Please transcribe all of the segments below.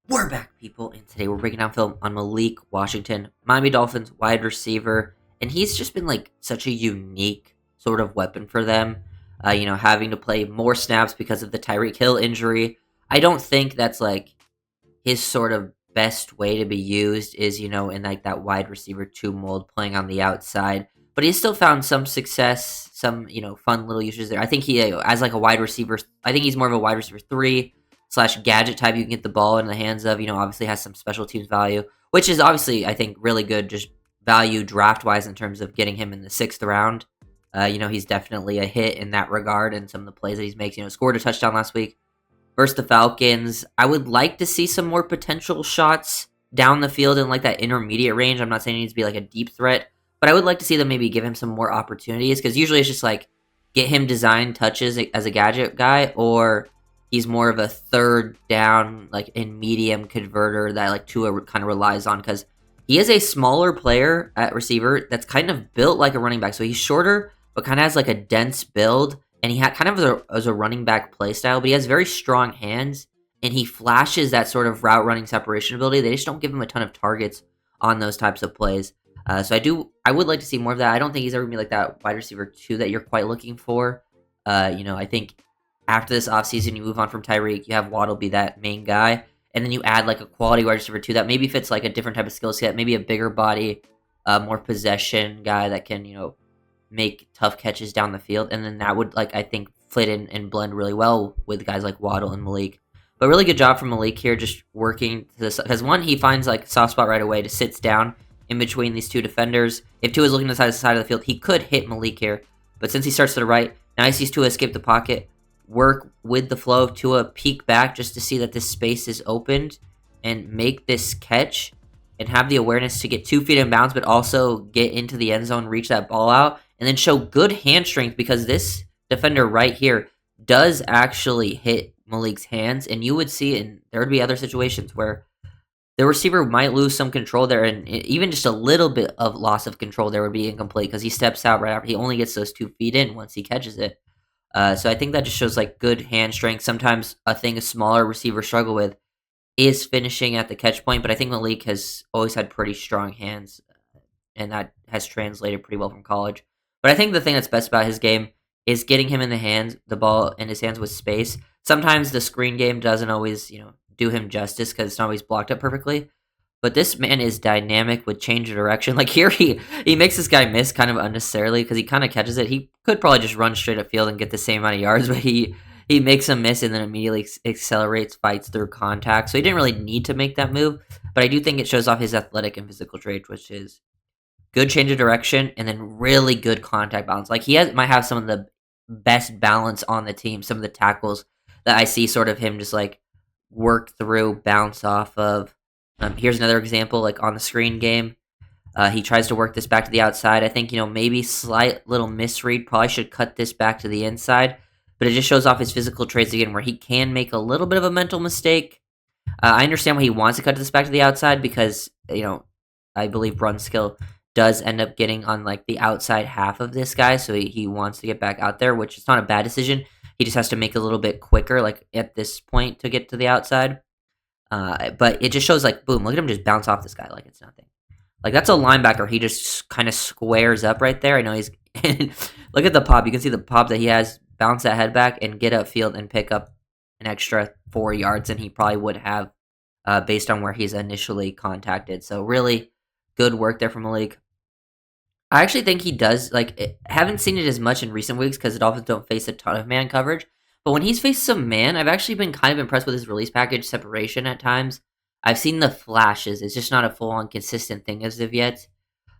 We're back, people, and today we're breaking down film on Malik Washington, Miami Dolphins wide receiver, and he's just been like such a unique sort of weapon for them. Having to play more snaps because of the Tyreek Hill injury. I don't think that's like his sort of best way to be used is, in like that wide receiver two mold playing on the outside. But he's still found some success, some, fun little uses there. I think he, as like a wide receiver, I think he's more of a wide receiver three slash gadget type you can get the ball in the hands of, obviously has some special teams value, which is obviously, I think, really good just value draft wise in terms of getting him in the sixth round. He's definitely a hit in that regard and some of the plays that he's making. Scored a touchdown last week versus the Falcons. I would like to see some more potential shots down the field in like that intermediate range. I'm not saying he needs to be like a deep threat, but I would like to see them maybe give him some more opportunities because usually it's just like get him design touches as a gadget guy, or he's more of a third down, like in medium converter that like Tua kind of relies on because he is a smaller player at receiver that's kind of built like a running back. So he's shorter, but kind of has like a dense build and he had kind of as a running back play style, but he has very strong hands and he flashes that sort of route running separation ability. They just don't give him a ton of targets on those types of plays. I would like to see more of that. I don't think he's ever gonna be like that wide receiver two that you're quite looking for. I think after this offseason, you move on from Tyreek, you have Waddle be that main guy, and then you add like a quality wide receiver two that maybe fits like a different type of skill set, maybe a bigger body, more possession guy that can, make tough catches down the field, and then that would like I think fit in and blend really well with guys like Waddle and Malik. But really good job from Malik here, just working this because one he finds like soft spot right away to sits down in between these two defenders. If Tua is looking to the side of the field, he could hit Malik here, but since he starts to the right, now he sees Tua escape the pocket, work with the flow of Tua, peek back just to see that this space is opened, and make this catch and have the awareness to get 2 feet in bounds, but also get into the end zone, reach that ball out, and then show good hand strength because this defender right here does actually hit Malik's hands, and you would see, and there would be other situations where the receiver might lose some control there, and even just a little bit of loss of control there would be incomplete because he steps out right after he only gets those 2 feet in once he catches it. So I think that just shows like good hand strength. Sometimes a thing a smaller receivers struggle with is finishing at the catch point, but I think Malik has always had pretty strong hands, and that has translated pretty well from college. But I think the thing that's best about his game is getting him in the ball in his hands with space. Sometimes the screen game doesn't always, do him justice because it's not always blocked up perfectly. But this man is dynamic with change of direction. Like here, he makes this guy miss kind of unnecessarily because he kind of catches it. He could probably just run straight up field and get the same amount of yards, but he makes a miss and then immediately accelerates, fights through contact. So he didn't really need to make that move, but I do think it shows off his athletic and physical traits, which is good change of direction and then really good contact balance. Like might have some of the best balance on the team. Some of the tackles that I see sort of him just like work through, bounce off of. Here's another example, like on the screen game. He tries to work this back to the outside. I think, maybe slight little misread. Probably should cut this back to the inside. But it just shows off his physical traits again where he can make a little bit of a mental mistake. I understand why he wants to cut this back to the outside because, I believe Brunskill does end up getting on like the outside half of this guy. So he wants to get back out there, which is not a bad decision. He just has to make a little bit quicker, like at this point to get to the outside. But it just shows like, boom, look at him just bounce off this guy like it's nothing. Like that's a linebacker. He just kind of squares up right there. I know he's look at the pop. You can see the pop that he has, bounce that head back and get upfield and pick up an extra 4 yards than he probably would have based on where he's initially contacted. So really good work there from Malik. I actually think he does, haven't seen it as much in recent weeks because the Dolphins don't face a ton of man coverage. But when he's faced some man, I've actually been kind of impressed with his release package separation at times. I've seen the flashes. It's just not a full-on consistent thing as of yet.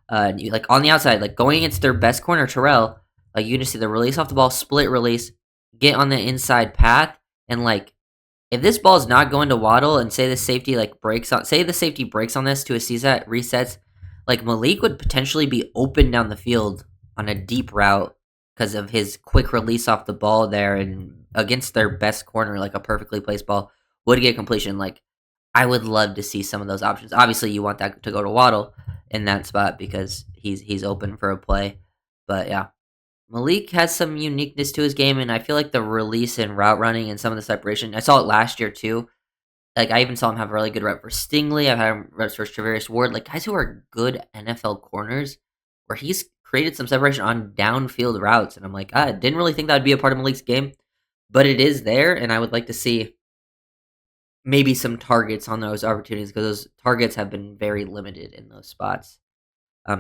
Like on the outside, like going against their best corner, Terrell, like you can just see the release off the ball, split release, get on the inside path, and like if this ball is not going to Waddle and say the safety breaks on this to a CSAT resets, like Malik would potentially be open down the field on a deep route because of his quick release off the ball there, and against their best corner, like a perfectly placed ball would get completion. Like I would love to see some of those options. Obviously, you want that to go to Waddle in that spot because he's open for a play. But yeah, Malik has some uniqueness to his game, and I feel like the release and route running and some of the separation. I saw it last year too. Like, I even saw him have a really good rep for Stingley. I've had him reps for Travarius Ward, like, guys who are good NFL corners, where he's created some separation on downfield routes, and I'm like, I didn't really think that would be a part of Malik's game, but it is there, and I would like to see maybe some targets on those opportunities because those targets have been very limited in those spots.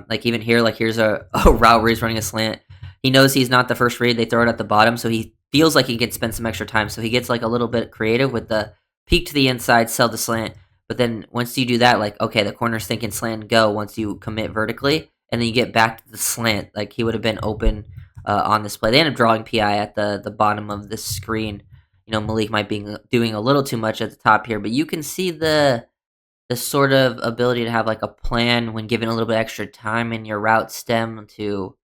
Like even here, like here's a route where he's running a slant. He knows he's not the first read. They throw it at the bottom, so he feels like he can spend some extra time. So he gets like a little bit creative with the peek to the inside, sell the slant. But then once you do that, like okay, the corner's thinking slant go once you commit vertically, and then you get back to the slant. Like he would have been open on this play. They end up drawing PI at the bottom of the screen. Malik might be doing a little too much at the top here, but you can see the sort of ability to have like a plan when given a little bit extra time in your route stem to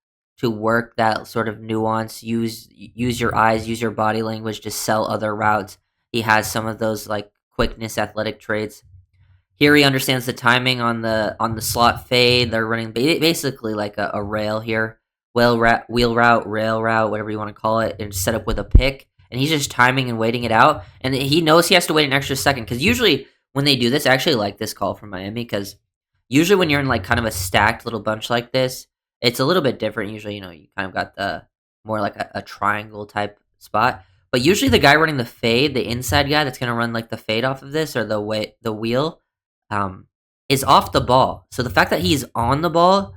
work that sort of nuance, use your eyes, use your body language to sell other routes. He has some of those like quickness athletic traits. Here he understands the timing on the slot fade. They're running basically like a rail here, wheel route, rail route, whatever you want to call it, and set up with a pick. And he's just timing and waiting it out. And he knows he has to wait an extra second because usually when they do this, I actually like this call from Miami because usually when you're in like kind of a stacked little bunch like this, it's a little bit different. Usually, you kind of got the more like a triangle type spot. But usually the guy running the fade, the inside guy that's gonna run like the fade off of this or the wheel, is off the ball. So the fact that he's on the ball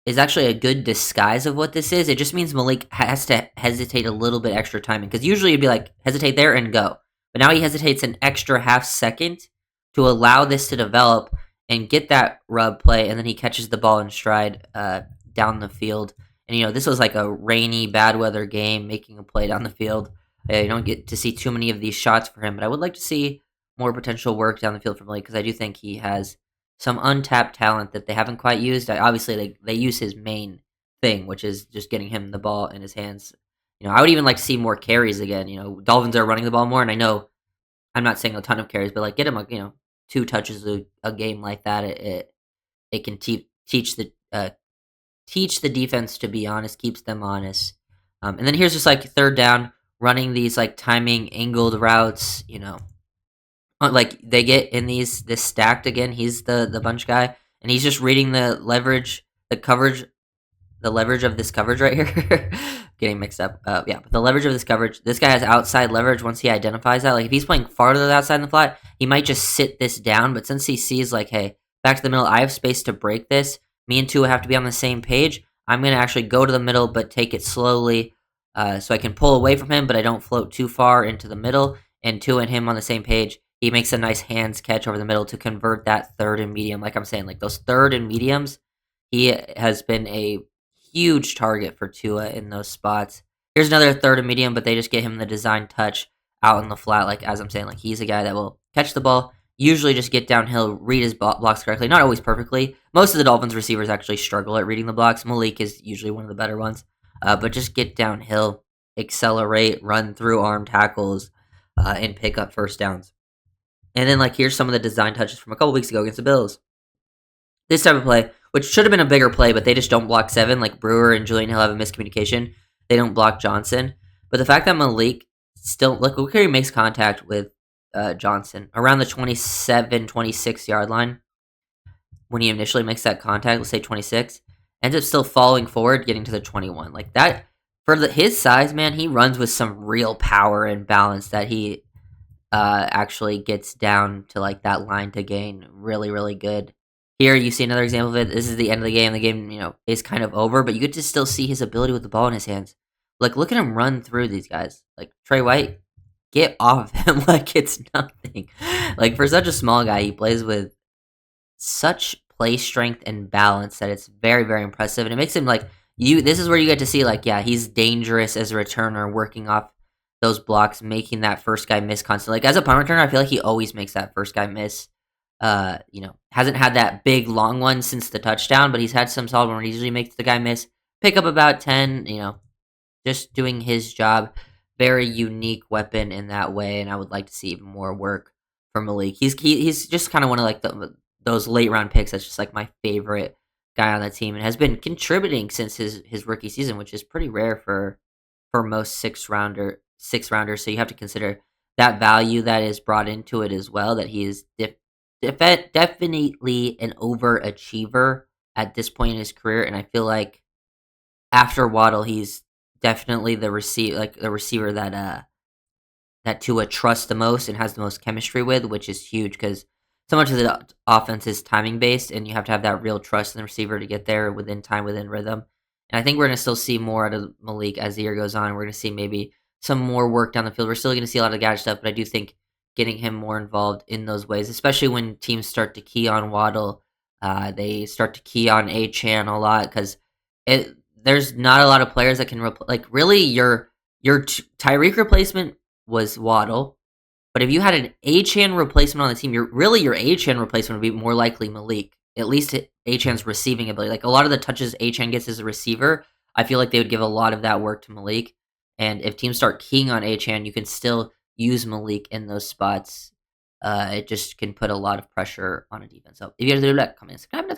is actually a good disguise of what this is. It just means Malik has to hesitate a little bit extra timing because usually you'd be like hesitate there and go, but now he hesitates an extra half second to allow this to develop and get that rub play, and then he catches the ball in stride down the field. And this was like a rainy, bad weather game, making a play down the field. You don't get to see too many of these shots for him, but I would like to see more potential work down the field from Malik because I do think he has some untapped talent that they haven't quite used. Obviously, they use his main thing, which is just getting him the ball in his hands. I would even like to see more carries again. Dolphins are running the ball more, and I know I'm not saying a ton of carries, but like get him 2 touches a game like that. It can teach the defense to be honest, keeps them honest. And then here's just like third down, running these like timing angled routes. Like they get in this stacked again. He's the bunch guy, and he's just reading the leverage, the leverage of this coverage right here. Getting mixed up. Yeah, but the leverage of this coverage. This guy has outside leverage once he identifies that. Like if he's playing farther than outside in the flat, he might just sit this down. But since he sees like, hey, back to the middle, I have space to break this. Me and Tua have to be on the same page. I'm gonna actually go to the middle, but take it slowly, so I can pull away from him, but I don't float too far into the middle. And Tua and him on the same page. He makes a nice hands catch over the middle to convert that third and medium. Like I'm saying, like those third and mediums, he has been a huge target for Tua in those spots. Here's another third and medium, but they just get him the design touch out in the flat. Like as I'm saying, like he's a guy that will catch the ball, usually just get downhill, read his blocks correctly. Not always perfectly. Most of the Dolphins receivers actually struggle at reading the blocks. Malik is usually one of the better ones, but just get downhill, accelerate, run through arm tackles, and pick up first downs. And then, like, here's some of the design touches from a couple weeks ago against the Bills. This type of play, which should have been a bigger play, but they just don't block 7. Like, Brewer and Julian Hill have a miscommunication. They don't block Johnson. But the fact that Malik still, look here he makes contact with Johnson around the 27, 26 yard line when he initially makes that contact, let's say 26, ends up still falling forward, getting to the 21. Like, that, for his size, man, he runs with some real power and balance that he actually gets down to like that line to gain. Really, really good. Here you see another example of it. This is the end of the game. The game, is kind of over, but you get to still see his ability with the ball in his hands. Like, look at him run through these guys. Like, Trey White, get off him like it's nothing. Like, for such a small guy, he plays with such play strength and balance that it's very, very impressive. And it makes him like, this is where you get to see, like, yeah, he's dangerous as a returner, working off those blocks, making that first guy miss constantly. Like, as a punt returner, I feel like he always makes that first guy miss. Hasn't had that big long one since the touchdown, but he's had some solid one where he usually makes the guy miss, pick up about 10, just doing his job. Very unique weapon in that way, and I would like to see even more work from Malik. He's just kind of one of like those late round picks that's just like my favorite guy on the team, and has been contributing since his rookie season, which is pretty rare for most six rounders. So you have to consider that value that is brought into it as well, that he is definitely an overachiever at this point in his career, and I feel like after Waddle, he's definitely the receiver that that Tua trusts the most and has the most chemistry with, which is huge because so much of the offense is timing based, and you have to have that real trust in the receiver to get there within time, within rhythm. And I think we're going to still see more out of Malik as the year goes on. We're going to see maybe some more work down the field. We're still going to see a lot of gadget stuff, but I do think getting him more involved in those ways, especially when teams start to key on Waddle, they start to key on A-Chan a lot because there's not a lot of players that can like really your Tyreek replacement was Waddle, but if you had an A-Chan replacement on the team, your A-Chan replacement would be more likely Malik. At least A-Chan's receiving ability. Like a lot of the touches A-Chan gets as a receiver, I feel like they would give a lot of that work to Malik. And if teams start keying on A-Chan, you can still use Malik in those spots. It just can put a lot of pressure on a defense. So if you guys do that, comment, subscribe,